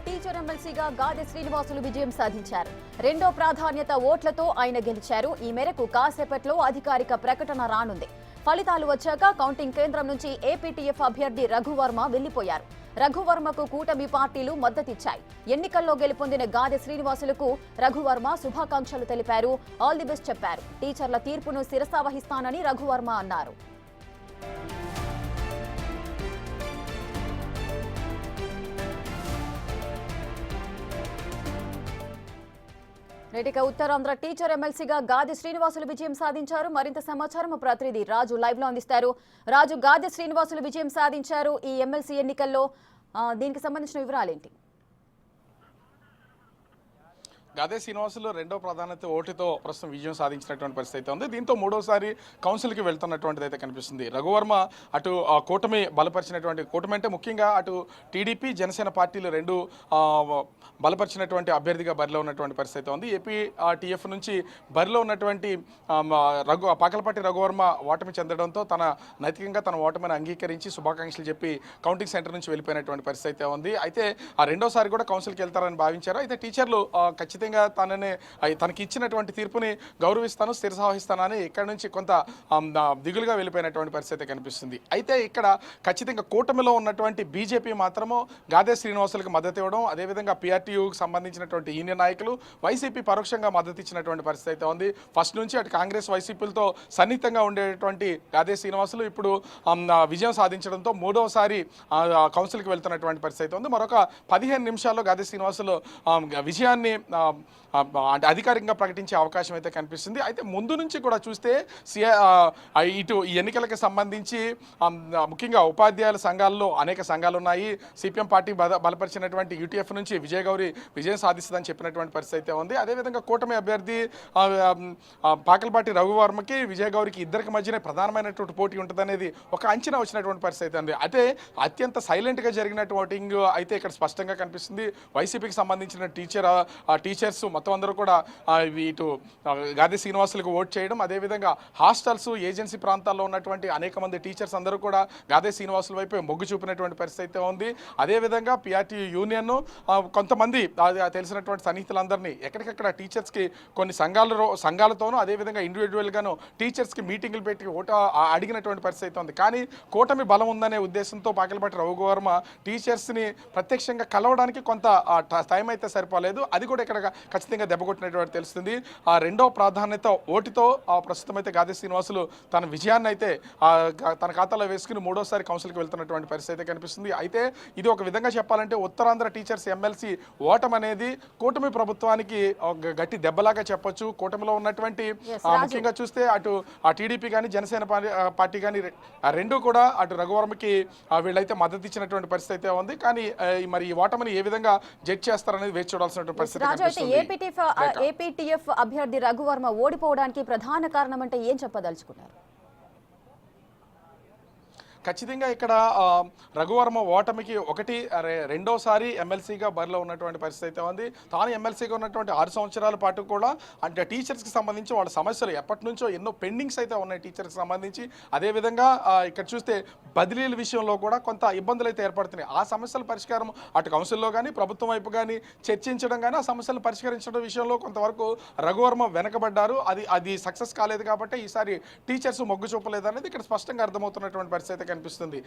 Teacher ఎమ్మెల్సీగా గాదె శ్రీనివాసులు విజయం సాధించారు. రెండో ప్రాధాన్యత ఓట్లతో ఆయన గెలిచారు. ఈ మేరకు కాసేపట్లో అధికారిక ప్రకటన రానుంది. ఫలితాలు వచ్చాక కౌంటింగ్ కేంద్రం నుంచి ఏపీటీఎఫ్ అభ్యర్థి రఘువర్మ వెళ్లిపోయారు. రఘువర్మకు కూటమి పార్టీలు మద్దతిచ్చాయి. ఎన్నికల్లో గెలుపొందిన గాదె శ్రీనివాసులకు రఘువర్మ శుభాకాంక్షలు తెలిపారు. ఆల్ ది బెస్ట్ చెప్పారు. టీచర్ల తీర్పును శిరసావహిస్తానని రఘువర్మ అన్నారు. నేటిక ఉత్తరాంధ్ర టీచర్ ఎమ్మెల్సీగా గాదె శ్రీనివాసులు విజయం సాధించారు. మరింత సమాచారం ప్రతినిధి రాజు లైవ్ లో అందిస్తారు. రాజు, గాదె శ్రీనివాసులు విజయం సాధించారు ఈ ఎమ్మెల్సీ ఎన్నికల్లో. దీనికి సంబంధించిన వివరాలేంటి? గాదె శ్రీనివాసులు రెండో ప్రాధాన్యత ఓటుతో ప్రస్తుతం విజయం సాధించినటువంటి పరిస్థితి ఉంది. దీంతో మూడోసారి కౌన్సిల్కి వెళ్తున్నటువంటిది అయితే కనిపిస్తుంది. రఘువర్మ అటు కూటమి బలపరిచినటువంటి కూటమి అంటే ముఖ్యంగా అటు టీడీపీ జనసేన పార్టీలు రెండు బలపరిచినటువంటి అభ్యర్థిగా బరిలో ఉన్నటువంటి పరిస్థితి ఉంది. ఏపీ టీఎఫ్ నుంచి బరిలో ఉన్నటువంటి పాకలపాటి రఘువర్మ ఓటమి చెందడంతో నైతికంగా తన ఓటమిని అంగీకరించి శుభాకాంక్షలు చెప్పి కౌంటింగ్ సెంటర్ నుంచి వెళ్ళిపోయినటువంటి పరిస్థితి ఉంది. అయితే రెండోసారి కూడా కౌన్సిల్కి వెళ్తారని భావించారు. అయితే టీచర్లు ఖచ్చితంగా తనకి ఇచ్చినటువంటి తీర్పుని గౌరవిస్తాను, స్థిరసావహిస్తానని ఇక్కడ నుంచి కొంత దిగులుగా వెళ్ళిపోయినటువంటి పరిస్థితి కనిపిస్తుంది. అయితే ఇక్కడ ఖచ్చితంగా కూటమిలో ఉన్నటువంటి బీజేపీ మాత్రము గాదె శ్రీనివాసులకు మద్దతు ఇవ్వడం, అదేవిధంగా పీఆర్టీయూకి సంబంధించినటువంటి యూనియన్ నాయకులు వైసీపీ పరోక్షంగా మద్దతు ఇచ్చినటువంటి పరిస్థితి ఉంది. ఫస్ట్ నుంచి అటు కాంగ్రెస్ వైసీపీలతో సన్నిహితంగా ఉండేటువంటి గాదె శ్రీనివాసులు ఇప్పుడు విజయం సాధించడంతో మూడవసారి కౌన్సిల్కి వెళ్తున్నటువంటి పరిస్థితి ఉంది. మరొక 15 నిమిషాల్లో గాదె శ్రీనివాసులు విజయాన్ని అంటే అధికారికంగా ప్రకటించే అవకాశం అయితే కనిపిస్తుంది. అయితే ముందు నుంచి కూడా చూస్తే ఇటు ఈ ఎన్నికలకు సంబంధించి ముఖ్యంగా ఉపాధ్యాయుల సంఘాల్లో అనేక సంఘాలు ఉన్నాయి. సిపిఎం పార్టీ బలపరిచినటువంటి యూటీఎఫ్ నుంచి విజయగౌరి విజయం సాధిస్తుందని చెప్పినటువంటి పరిస్థితి అయితే ఉంది. అదేవిధంగా కూటమి అభ్యర్థి పాకలపాటి రఘువర్మకి విజయగౌరికి ఇద్దరికి మధ్యనే ప్రధానమైనటువంటి పోటీ ఉంటుందనేది ఒక అంచనా వచ్చినటువంటి పరిస్థితి ఉంది. అయితే అత్యంత సైలెంట్గా జరిగినటువంటి ఓటింగ్ అయితే ఇక్కడ స్పష్టంగా కనిపిస్తుంది. వైసీపీకి సంబంధించిన టీచర్స్ మొత్తం అందరూ కూడా ఇటు గాదె శ్రీనివాసులకు ఓట్ చేయడం, అదేవిధంగా హాస్టల్స్ ఏజెన్సీ ప్రాంతాల్లో ఉన్నటువంటి అనేక మంది టీచర్స్ అందరూ కూడా గాదె శ్రీనివాసుల వైపు మొగ్గు చూపినటువంటి పరిస్థితి ఉంది. అదేవిధంగా పిఆర్టీ యూనియన్ కొంతమంది తెలిసినటువంటి సన్నిహితులందరినీ ఎక్కడికక్కడ టీచర్స్కి కొన్ని సంఘాలతోనూ అదేవిధంగా ఇండివిజువల్గాను టీచర్స్కి మీటింగులు పెట్టి ఓటు అడిగినటువంటి పరిస్థితి ఉంది. కానీ కూటమి బలం ఉందనే ఉద్దేశంతో పాకలపాటి రఘువర్మ టీచర్స్ని ప్రత్యక్షంగా కలవడానికి కొంత టైం అయితే సరిపోలేదు. అది కూడా ఇక్కడ ఖచ్చితంగా దెబ్బకొట్టినటువంటి తెలుస్తుంది. రెండో ప్రాధాన్యత ఓటుతో ప్రస్తుతం అయితే గాదె శ్రీనివాసులు తన విజయాన్ని అయితే తన ఖాతాలో వేసుకుని మూడోసారి కౌన్సిల్కి వెళ్తున్నటువంటి పరిస్థితి కనిపిస్తుంది. అయితే ఇది ఒక విధంగా చెప్పాలంటే ఉత్తరాంధ్ర టీచర్స్ ఎమ్మెల్సీ ఓటం అనేది కూటమి ప్రభుత్వానికి గట్టి దెబ్బలాగా చెప్పొచ్చు. కూటమిలో ఉన్నటువంటి ముఖ్యంగా చూస్తే అటు టీడీపీ కానీ జనసేన పార్టీ కానీ రెండు కూడా అటు రఘువర్మకి వీళ్ళైతే మద్దతు ఇచ్చినటువంటి పరిస్థితి ఉంది. కానీ మరి ఈ ఓటమిని ఏ విధంగా జడ్జ్ చేస్తారనేది వేచి చూడాల్సినటువంటి పరిస్థితి. ఏపీటీఎఫ్ అభ్యర్థి రఘువర్మ ఓడిపోవడానికి ప్రధాన కారణం అంటే ఏం చెప్పదలుచుకున్నారు? ఖచ్చితంగా ఇక్కడ రఘువర్మ ఓటమికి రెండోసారి ఎమ్మెల్సీగా బరిలో ఉన్నటువంటి పరిస్థితి ఉంది. తాను ఎమ్మెల్సీగా ఉన్నటువంటి 6 సంవత్సరాల పాటు కూడా అంటే టీచర్స్కి సంబంధించి వాళ్ళ సమస్యలు ఎప్పటి నుంచో ఎన్నో పెండింగ్స్ అయితే ఉన్నాయి టీచర్స్కి సంబంధించి. అదేవిధంగా ఇక్కడ చూస్తే బదిలీల విషయంలో కూడా కొంత ఇబ్బందులు అయితే ఏర్పడుతున్నాయి. ఆ సమస్యల పరిష్కారం అటు కౌన్సిల్లో కానీ ప్రభుత్వం వైపు కానీ చర్చించడం కానీ ఆ సమస్యలు పరిష్కరించడం విషయంలో కొంతవరకు రఘువర్మ వెనకబడ్డారు. అది సక్సెస్ కాలేదు కాబట్టి ఈసారి టీచర్స్ మొగ్గు చూపలేదు అనేది ఇక్కడ స్పష్టంగా అర్థమవుతున్నటువంటి పరిస్థితి కనిపిస్తుంది.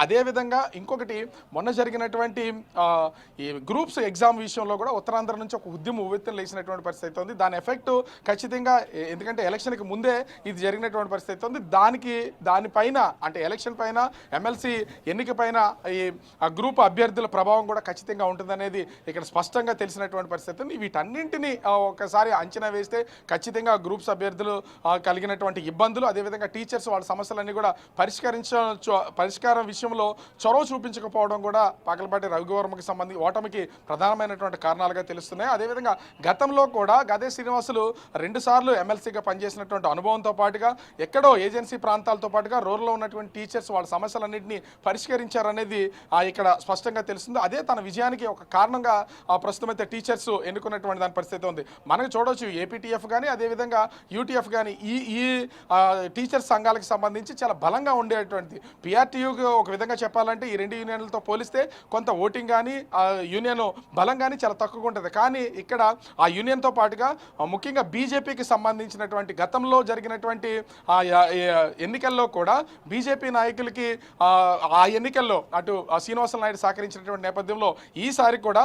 అదేవిధంగా ఇంకొకటి మొన్న జరిగినటువంటి ఈ గ్రూప్స్ ఎగ్జామ్ విషయంలో కూడా ఉత్తరాంధ్ర నుంచి ఒక ఉద్యమం ఉవ్వెత్తున లేచినటువంటి పరిస్థితి ఉంది. దాని ఎఫెక్ట్ ఖచ్చితంగా ఎందుకంటే ఎలక్షన్కి ముందే ఇది జరిగినటువంటి పరిస్థితి ఉంది. దానిపైన అంటే ఎలక్షన్ పైన ఎమ్మెల్సీ ఎన్నిక పైన ఈ గ్రూప్ అభ్యర్థుల ప్రభావం కూడా ఖచ్చితంగా ఉంటుందనేది ఇక్కడ స్పష్టంగా తెలిసినటువంటి పరిస్థితి ఉంది. వీటన్నింటినీ ఒకసారి అంచనా వేస్తే ఖచ్చితంగా గ్రూప్స్ అభ్యర్థులు కలిగినటువంటి ఇబ్బందులు అదేవిధంగా టీచర్స్ వాళ్ళ సమస్యలన్నీ కూడా పరిష్కారం విషయంలో చొరవ చూపించకపోవడం కూడా పాకలపాటి రఘువర్మకి సంబంధించి ఓటమికి ప్రధానమైనటువంటి కారణాలుగా తెలుస్తున్నాయి. అదేవిధంగా గతంలో కూడా గాదె శ్రీనివాసులు 2 సార్లు ఎమ్మెల్సీగా పనిచేసినటువంటి అనుభవంతో పాటుగా ఎక్కడో ఏజెన్సీ ప్రాంతాలతో పాటుగా రూరల్లో ఉన్నటువంటి టీచర్స్ వాళ్ళ సమస్యలన్నింటినీ పరిష్కరించారనేది ఇక్కడ స్పష్టంగా తెలుస్తుంది. అదే తన విజయానికి ఒక కారణంగా ప్రస్తుతం అయితే టీచర్స్ ఎన్నుకున్నటువంటి దాని పరిస్థితి ఉంది. మనకు చూడవచ్చు ఏపీటీఎఫ్ కానీ అదేవిధంగా యూటీఎఫ్ కానీ ఈ టీచర్స్ సంఘాలకు సంబంధించి చాలా బలంగా ఉండేటువంటి పిఆర్టీయూకి ఒక విధంగా చెప్పాలంటే ఈ రెండు యూనియన్లతో పోలిస్తే కొంత ఓటింగ్ కానీ ఆ యూనియన్ బలం కానీ చాలా తక్కువగా ఉంటుంది. కానీ ఇక్కడ ఆ యూనియన్తో పాటుగా ముఖ్యంగా బీజేపీకి సంబంధించినటువంటి గతంలో జరిగినటువంటి ఎన్నికల్లో కూడా బీజేపీ నాయకులకి ఆ ఎన్నికల్లో అటు శ్రీనివాసులు నాయుడు సహకరించినటువంటి నేపథ్యంలో ఈసారి కూడా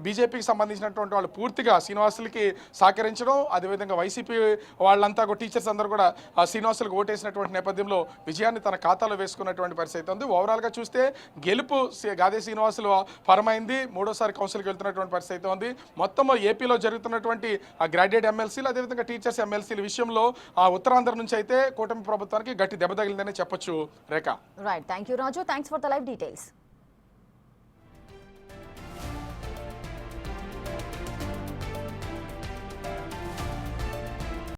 బీజేపీకి సంబంధించినటువంటి వాళ్ళు పూర్తిగా శ్రీనివాసులకి సహకరించడం, అదేవిధంగా వైసీపీ వాళ్ళంతా కూడా టీచర్స్ అందరూ కూడా శ్రీనివాసులకు ఓటేసినటువంటి నేపథ్యంలో విజయాన్ని తన ఖాతాలో వేసుకున్నటువంటి పరిస్థితి ఉంది. ఓవరాల్గా చూస్తే గెలుపు గాదే శ్రీనివాసులు పరమైంది, మూడోసారి కౌన్సిల్కి వెళ్తున్నటువంటి పరిస్థితి ఉంది. మొత్తం ఏపీలో జరుగుతున్నటువంటి గ్రాడ్యుయేట్ ఎమ్మెల్సీలు అదేవిధంగా టీచర్స్ ఎమ్మెల్సీల విషయంలో ఉత్తరాంధ్ర నుంచి అయితే కూటమి ప్రభుత్వానికి గట్టి దెబ్బ తగిలిందని చెప్పొచ్చు. Rekha. Right, thank you Raju, thanks for the live details.